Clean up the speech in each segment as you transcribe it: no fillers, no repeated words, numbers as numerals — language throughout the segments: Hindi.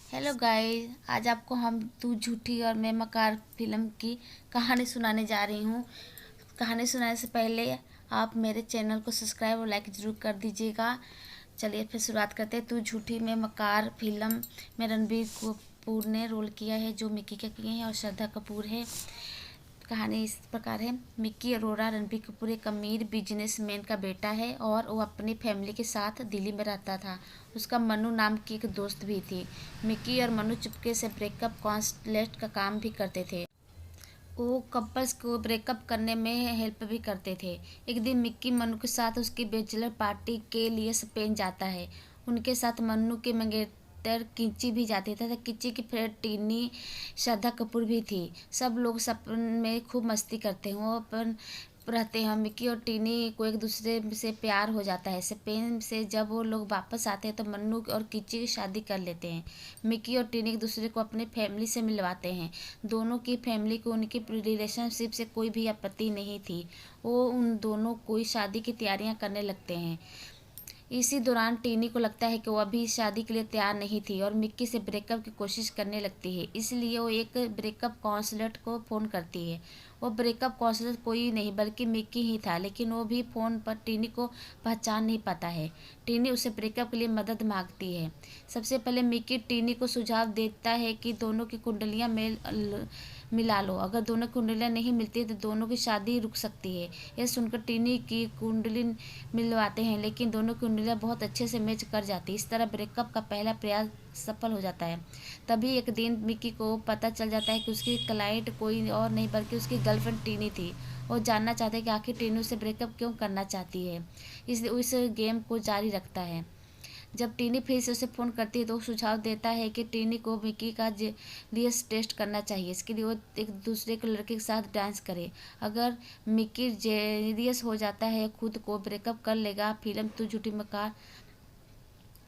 हेलो गाइस, आज आपको हम तू झूठी और मैं मकार फिल्म की कहानी सुनाने जा रही हूँ। कहानी सुनाने से पहले आप मेरे चैनल को सब्सक्राइब और लाइक ज़रूर कर दीजिएगा। चलिए फिर शुरुआत करते हैं। तू झूठी में मकार फिल्म में रणबीर कपूर ने रोल किया है, जो मिक्की का किए हैं, और श्रद्धा कपूर है। कहानी इस प्रकार है। मिक्की अरोरा रणबीर कपूर एक अमीर बिजनेसमैन का बेटा है और वो अपनी फैमिली के साथ दिल्ली में रहता था। उसका मनु नाम की एक दोस्त भी थी। मिक्की और मनु चुपके से ब्रेकअप काउंसलर का काम भी करते थे। वो कपल्स को ब्रेकअप करने में हेल्प भी करते थे। एक दिन मिक्की मनु के साथ उसकी बैचलर पार्टी के लिए स्पेन जाता है। उनके साथ मनु के मंगेतर किच्ची भी जाती था। किच्ची की फ्रेंड टीनी श्रद्धा कपूर भी थी। सब लोग सपन में खूब मस्ती करते हैं। वो अपन रहते हैं। मिक्की और टीनी को एक दूसरे से प्यार हो जाता है। स्पेन से जब वो लोग वापस आते हैं तो मन्नू और किच्ची की शादी कर लेते हैं। मिक्की और टीनी एक दूसरे को अपने फैमिली से मिलवाते हैं। दोनों की फैमिली को उनकी रिलेशनशिप से कोई भी आपत्ति नहीं थी। वो उन दोनों कोई शादी की तैयारियां करने लगते हैं। इसी दौरान टीनी को लगता है कि वो अभी शादी के लिए तैयार नहीं थी और मिक्की से ब्रेकअप की कोशिश करने लगती है। इसलिए वो एक ब्रेकअप काउंसलर को फ़ोन करती है। वो ब्रेकअप काउंसलर कोई नहीं बल्कि मिक्की ही था, लेकिन वो भी फ़ोन पर टीनी को पहचान नहीं पाता है। टीनी उसे ब्रेकअप के लिए मदद मांगती है। सबसे पहले मिक्की टीनी को सुझाव देता है कि दोनों की कुंडलियाँ मिला लो। अगर दोनों कुंडलियाँ नहीं मिलती तो दोनों की शादी रुक सकती है। यह सुनकर टीनी की कुंडली मिलवाते हैं, लेकिन दोनों कुंडलियाँ बहुत अच्छे से मैच कर जाती है। इस तरह ब्रेकअप का पहला प्रयास सफल हो जाता है। तभी एक दिन मिक्की को पता चल जाता है कि उसकी क्लाइंट कोई और नहीं बल्कि उसकी गर्लफ्रेंड टीनी थी। वो जानना चाहता है कि आखिर टीनी उसे ब्रेकअप क्यों करना चाहती है, इसलिए उस गेम को जारी रखता है। जब टीनी फिर से उसे फ़ोन करती है तो वो सुझाव देता है कि टीनी को मिक्की का जेलियस टेस्ट करना चाहिए। इसके लिए वो एक दूसरे के लड़के के साथ डांस करे। अगर मिक्की जेलियस हो जाता है खुद को ब्रेकअप कर लेगा। फिल्म तू झूठी मकार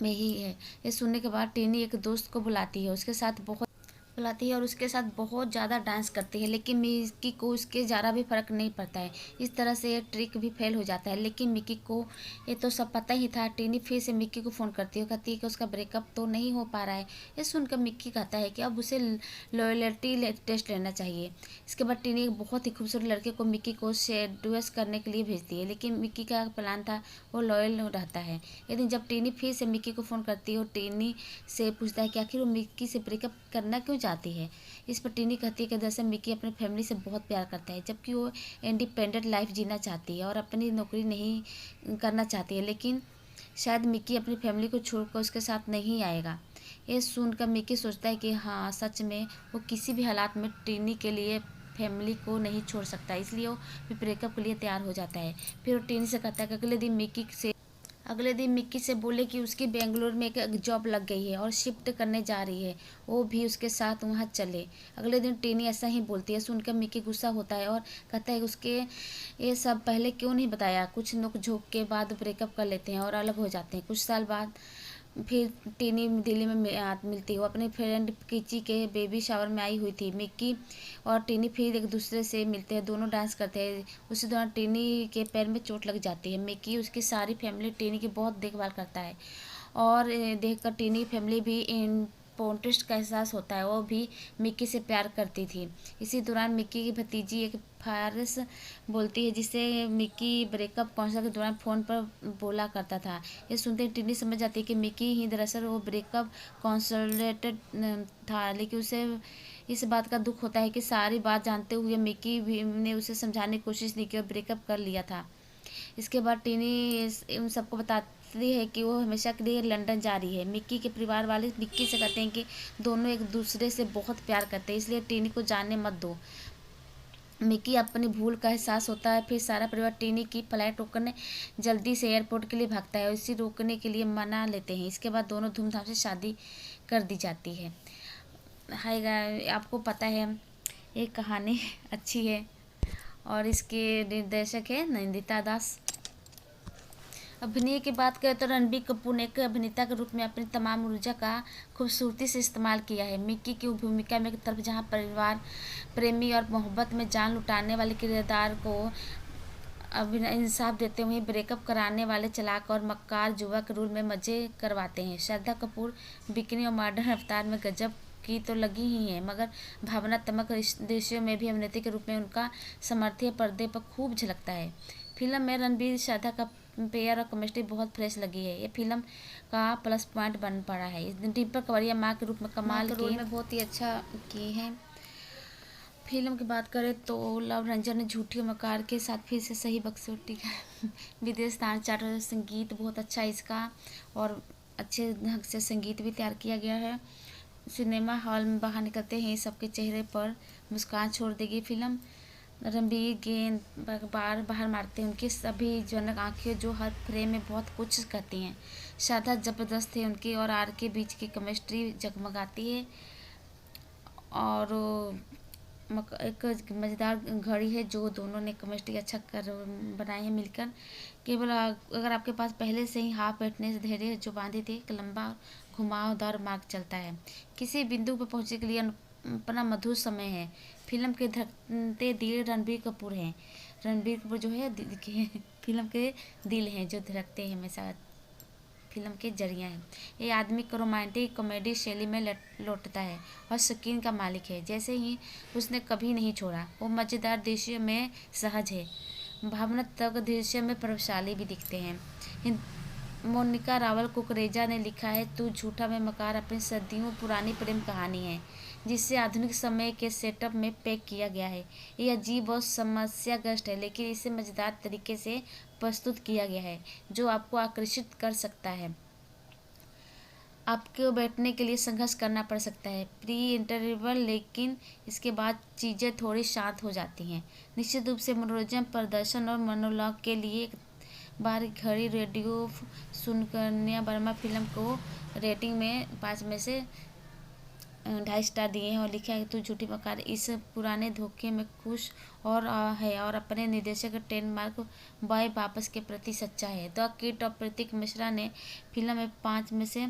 में ही है। ये सुनने के बाद टीनी एक दोस्त को बुलाती है और उसके साथ बहुत ज़्यादा डांस करती है, लेकिन मिक्की को उसके ज़रा भी फ़र्क नहीं पड़ता है। इस तरह से ये ट्रिक भी फेल हो जाता है, लेकिन मिक्की को ये तो सब पता ही था। टीनी फिर से मिक्की को फ़ोन करती है, कहती है कि उसका ब्रेकअप तो नहीं हो पा रहा है। ये सुनकर मिक्की कहता है कि अब उसे लॉयल्टी टेस्ट लेना चाहिए। इसके बाद टीनी एक बहुत ही खूबसूरत लड़के को मिक्की को सेड्यूस करने के लिए भेजती है, लेकिन मिक्की का प्लान था वो लॉयल रहता है। एक दिन जब टीनी फिर से मिक्की को फ़ोन करती है और टीनी से पूछता है कि आखिर वो मिक्की से ब्रेकअप करना क्यों चाहती है। इस पर टीनी कहती है कि दरअसल मिक्की अपनी फैमिली से बहुत प्यार करता है, जबकि वो इंडिपेंडेंट लाइफ जीना चाहती है और अपनी नौकरी नहीं करना चाहती है। लेकिन शायद मिक्की अपनी फैमिली को छोड़कर उसके साथ नहीं आएगा। ये सुनकर मिक्की सोचता है कि हाँ, सच में वो किसी भी हालात में टीनी के लिए फैमिली को नहीं छोड़ सकता, इसलिए वो ब्रेकअप के लिए तैयार हो जाता है। फिर वो टीनी से कहता है कि अगले दिन मिक्की से बोले कि उसकी बेंगलोर में एक जॉब लग गई है और शिफ्ट करने जा रही है, वो भी उसके साथ वहाँ चले। अगले दिन टीनी ऐसा ही बोलती है। सुनकर मिक्की गुस्सा होता है और कहता है उसके ये सब पहले क्यों नहीं बताया। कुछ नोक-झोंक के बाद ब्रेकअप कर लेते हैं और अलग हो जाते हैं। कुछ साल बाद फिर टीनी दिल्ली में मिलती है। वो अपनी फ्रेंड किची के बेबी शावर में आई हुई थी। मिक्की और टीनी फिर एक दूसरे से मिलते हैं, दोनों डांस करते हैं। उसी दौरान टीनी के पैर में चोट लग जाती है। मिक्की उसकी सारी फैमिली टीनी की बहुत देखभाल करता है और देखकर टीनी फैमिली भी इम्पोर्टेंट का एहसास होता है। वो भी मिक्की से प्यार करती थी। इसी दौरान मिक्की की भतीजी एक फारस बोलती है, जिसे मिक्की ब्रेकअप काउंसलर के दौरान फ़ोन पर बोला करता था। ये सुनते ही टिनी समझ जाती है कि मिक्की ही दरअसल वो ब्रेकअप काउंसलेटेड था, लेकिन उसे इस बात का दुख होता है कि सारी बात जानते हुए मिक्की भी ने उसे समझाने की कोशिश नहीं की और ब्रेकअप कर लिया था। इसके बाद टिनी उन सबको बताती है कि वो हमेशा के लिए लंदन जा रही है। मिक्की के परिवार वाले मिक्की से कहते हैं कि दोनों एक दूसरे से बहुत प्यार करते हैं, इसलिए टिनी को जाने मत दो। मिक्की अपनी भूल का एहसास होता है। फिर सारा परिवार टीनी की फ्लाइट रोकने जल्दी से एयरपोर्ट के लिए भागता है और इसी रोकने के लिए मना लेते हैं। इसके बाद दोनों धूमधाम से शादी कर दी जाती है। हाय गाइस, आपको पता है ये कहानी अच्छी है और इसके निर्देशक है नंदिता दास। अभिनय की बात करें तो रणबीर कपूर ने एक अभिनेता के रूप में अपनी तमाम ऊर्जा का खूबसूरती से इस्तेमाल किया है। मिक्की की भूमिका में एक तरफ जहां परिवार प्रेमी और मोहब्बत में जान लुटाने वाले किरदार को अभिनय इंसाफ देते हुए ब्रेकअप कराने वाले चालाक और मक्कार जुआ के रोल में मजे करवाते हैं। श्रद्धा कपूर बिकिनी और मॉडर्न अवतार में गजब की तो लगी ही है, मगर भावनात्मक दृश्यों में भी अभिनेत्री के रूप में उनका सामर्थ्य पर्दे पर खूब झलकता है। फिल्म में रणबीर श्रद्धा का पेयर और केमिस्ट्री बहुत फ्रेश लगी है। ये फिल्म का प्लस पॉइंट बन पड़ा है। डिम्पल कवरिया माँ के रूप में कमाल के रोल में बहुत ही अच्छा की है। फिल्म की बात करें तो लव रंजन ने झूठी और मकार के साथ फिर से सही बकसोटी का विदेश तान चाट। संगीत बहुत अच्छा है इसका, और अच्छे ढंग से संगीत भी तैयार किया गया है। सिनेमा हॉल में बाहर निकलते ही सबके चेहरे पर मुस्कान छोड़ देगी फिल्म। रणबीर गेंद बार बाहर मारते हैं, उनकी सभी जनक आंखें जो हर फ्रेम में बहुत कुछ कहती हैं। श्रद्धा जबरदस्त है, उनकी और आर के बीच की केमिस्ट्री जगमगाती है। और एक मज़ेदार घड़ी है जो दोनों ने केमिस्ट्री अच्छा कर बनाई है मिलकर। केवल अगर आपके पास पहले से ही हाफ फिटनेस धैर्य जो बांधे थे, एक लंबा घुमावदार मार्ग चलता है। किसी बिंदु पर पहुंचने के लिए अपना मधुर समय है। फिल्म के धड़कते दिल रणबीर कपूर हैं। रणबीर कपूर जो है फिल्म के दिल हैं जो धड़कते हैं हमेशा फिल्म के जरिए हैं। ये आदमी को रोमांटिक कॉमेडी शैली में लौटता है और शकीन का मालिक है। जैसे ही उसने कभी नहीं छोड़ा। वो मज़ेदार दृश्य में सहज है, भावनात्मक दृश्य में प्रभावशाली भी दिखते हैं। मोनिका रावल कुकरेजा ने लिखा है, तू झूठा में मकार अपनी सदियों पुरानी प्रेम कहानी है जिसे आधुनिक समय के सेटअप में पैक किया गया है। ये अजीब और समस्याग्रस्त है, लेकिन इसे मज़ेदार तरीके से प्रस्तुत किया गया है जो आपको आकर्षित कर सकता है। आपको बैठने के लिए संघर्ष करना पड़ सकता है प्री इंटरवल, लेकिन इसके बाद चीज़ें थोड़ी शांत हो जाती हैं। निश्चित रूप से मनोरंजन प्रदर्शन और मोनोलॉग के लिए एक बार घड़ी रेडियो सुनकन्या वर्मा फिल्म को रेटिंग में 5 में से 2.5 स्टार दिए हैं और लिखा है, तू झूठी मकार इस पुराने धोखे में खुश और है और अपने निर्देशक ट्रेडमार्क बॉय वापस के प्रति सच्चा है। द किड और प्रतीक मिश्रा ने फिल्म में 5 में से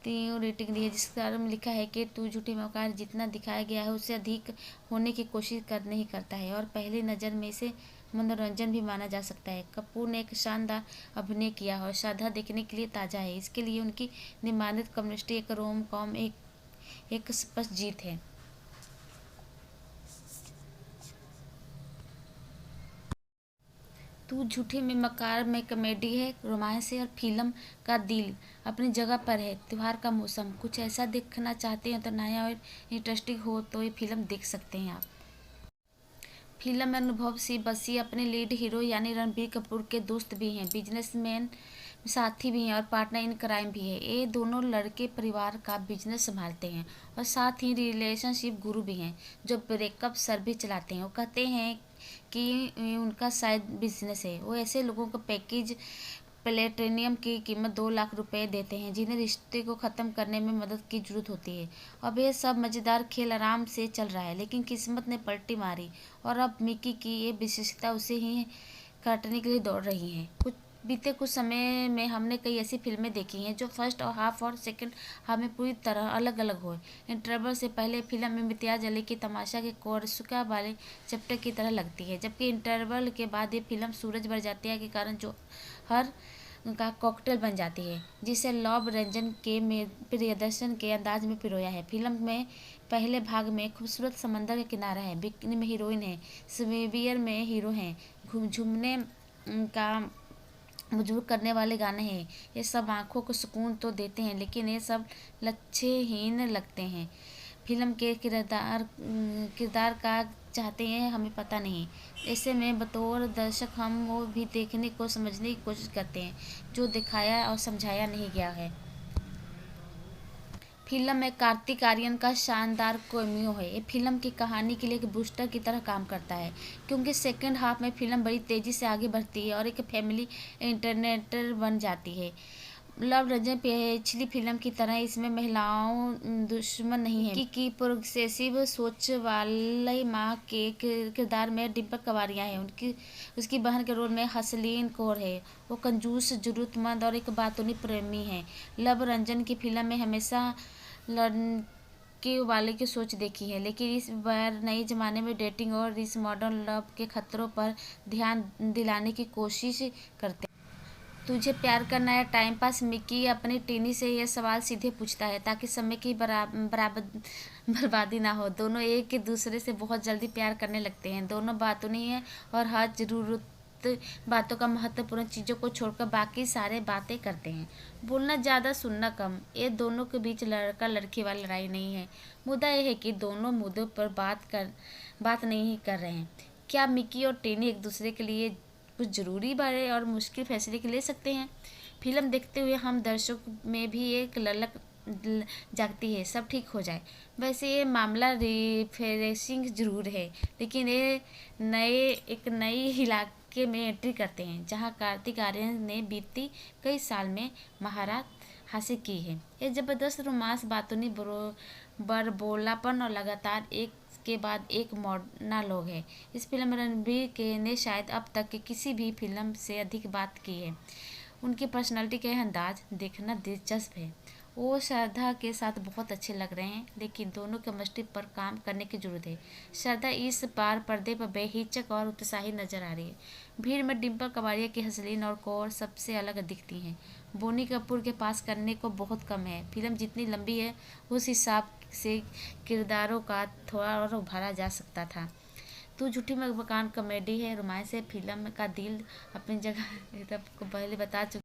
3 रेटिंग दी है, जिसके बारे में लिखा है कि तू झूठी मकार जितना दिखाया गया है उससे अधिक होने की कोशिश नहीं करता है और पहली नज़र में इसे मनोरंजन भी माना जा सकता है। कपूर ने एक शानदार अभिनय किया है और श्रद्धा देखने के लिए ताज़ा है। इसके लिए उनकी निर्माणित केमिस्ट्री एक रोम कॉम एक स्पष्ट जीत है। तू झूठी में मकार में कॉमेडी है, रोमांस है और फिल्म का दिल अपनी जगह पर है। त्योहार का मौसम कुछ ऐसा देखना चाहते हैं तो नया और इंटरेस्टिंग हो तो ये फिल्म देख सकते हैं आप। फिल्म में अनुभव सिंह बसी अपने लीड हीरो यानी रणबीर कपूर के दोस्त भी हैं, बिजनेसमैन साथी भी हैं और पार्टनर इन क्राइम भी है। ये दोनों लड़के परिवार का बिजनेस संभालते हैं और साथ ही रिलेशनशिप गुरु भी हैं जो ब्रेकअप सर्विस चलाते हैं। वो कहते हैं कि उनका शायद बिजनेस है। वो ऐसे लोगों को पैकेज प्लेटिनियम की कीमत 2 लाख रुपए देते हैं जिन्हें रिश्ते को ख़त्म करने में मदद की जरूरत होती है। अब ये सब मज़ेदार खेल आराम से चल रहा है, लेकिन किस्मत ने पलटी मारी और अब मिकी की ये विशेषता उसे ही काटने के लिए दौड़ रही है। बीते कुछ समय में हमने कई ऐसी फिल्में देखी हैं जो फर्स्ट और हाफ और सेकंड हाफ में पूरी तरह अलग अलग हो। इंटरवल से पहले फिल्म में इम्तियाज़ अली की तमाशा के कोर्सुका वाले चैप्टर की तरह लगती है, जबकि इंटरवल के बाद ये फिल्म सूरज बढ़ जाती है के कारण जो हर का कॉकटेल बन जाती है, जिसे लव रंजन के प्रियदर्शन के अंदाज में पिरोया है। फिल्म में पहले भाग में खूबसूरत समंदर का किनारा है, बिकनी में हीरोइन है, स्वीवियर में हीरो हैं, झूमने का मजबूर करने वाले गाने हैं। ये सब आंखों को सुकून तो देते हैं, लेकिन ये सब लक्ष्यहीन लगते हैं। फिल्म के किरदार का चाहते हैं हमें पता नहीं। ऐसे में बतौर दर्शक हम वो भी देखने को समझने की कोशिश करते हैं जो दिखाया और समझाया नहीं गया है। फिल्म में कार्तिक आर्यन का शानदार कैमियो है। ये फिल्म की कहानी के लिए एक बूस्टर की तरह काम करता है, क्योंकि सेकंड हाफ में फिल्म बड़ी तेज़ी से आगे बढ़ती है और एक फैमिली एंटरटेनर बन जाती है। लव रंजन पिछली फिल्म की तरह इसमें महिलाओं दुश्मन नहीं है कि प्रोग्रेसिव सोच वाली माँ के किरदार में डिम्पल कवारिया है। उसकी बहन के रोल में हसलीन कौर है। वो कंजूस, जरूरतमंद और एक बातूनी प्रेमी है। लव रंजन की फिल्म में हमेशा के वाले की सोच देखी है, लेकिन इस बार नए ज़माने में डेटिंग और इस मॉडर्न लव के खतरों पर ध्यान दिलाने की कोशिश करते हैं। तुझे प्यार करना है टाइम पास? मिकी अपनी टीनी से यह सवाल सीधे पूछता है ताकि समय की बर्बादी ना हो। दोनों एक दूसरे से बहुत जल्दी प्यार करने लगते हैं। दोनों बातों नहीं है और हर जरूरत बातों का महत्वपूर्ण चीज़ों को छोड़कर बाकी सारे बातें करते हैं। बोलना ज़्यादा, सुनना कम। ये दोनों के बीच लड़का लड़की वाली लड़ाई नहीं है। मुद्दा यह है कि दोनों मुद्दों पर बात नहीं कर रहे हैं। क्या मिकी और टीनी एक दूसरे के लिए कुछ ज़रूरी बड़े और मुश्किल फैसले ले सकते हैं? फिल्म देखते हुए हम दर्शक में भी एक ललक जागती है, सब ठीक हो जाए। वैसे ये मामला रिफ्रेशिंग जरूर है, लेकिन ये एक नई इलाके में एंट्री करते हैं जहां कार्तिक आर्यन ने बीती कई साल में महारत हासिल की है। ये ज़बरदस्त रोमांस, बातूनी बरबोलापन और लगातार एक के बाद एक मोनोलॉग है। इस फिल्म में रणबीर के ने शायद अब तक की किसी भी फिल्म से अधिक बात की है। उनकी पर्सनालिटी के अंदाज देखना दिलचस्प है। वो श्रद्धा के साथ बहुत अच्छे लग रहे हैं, लेकिन दोनों केमिस्ट्री पर काम करने की जरूरत है। श्रद्धा इस बार पर्दे पर बेहिचक और उत्साही नजर आ रही है। भीड़ में डिम्पल कबाड़िया की हसलीन और कौर सबसे अलग दिखती हैं। बोनी कपूर के पास करने को बहुत कम है। फिल्म जितनी लंबी है उस हिसाब से किरदारों का थोड़ा और उभारा जा सकता था। तू झूठी मकान कॉमेडी है, रोमांस है। फिल्म का दिल अपनी जगह आपको पहले बता चुके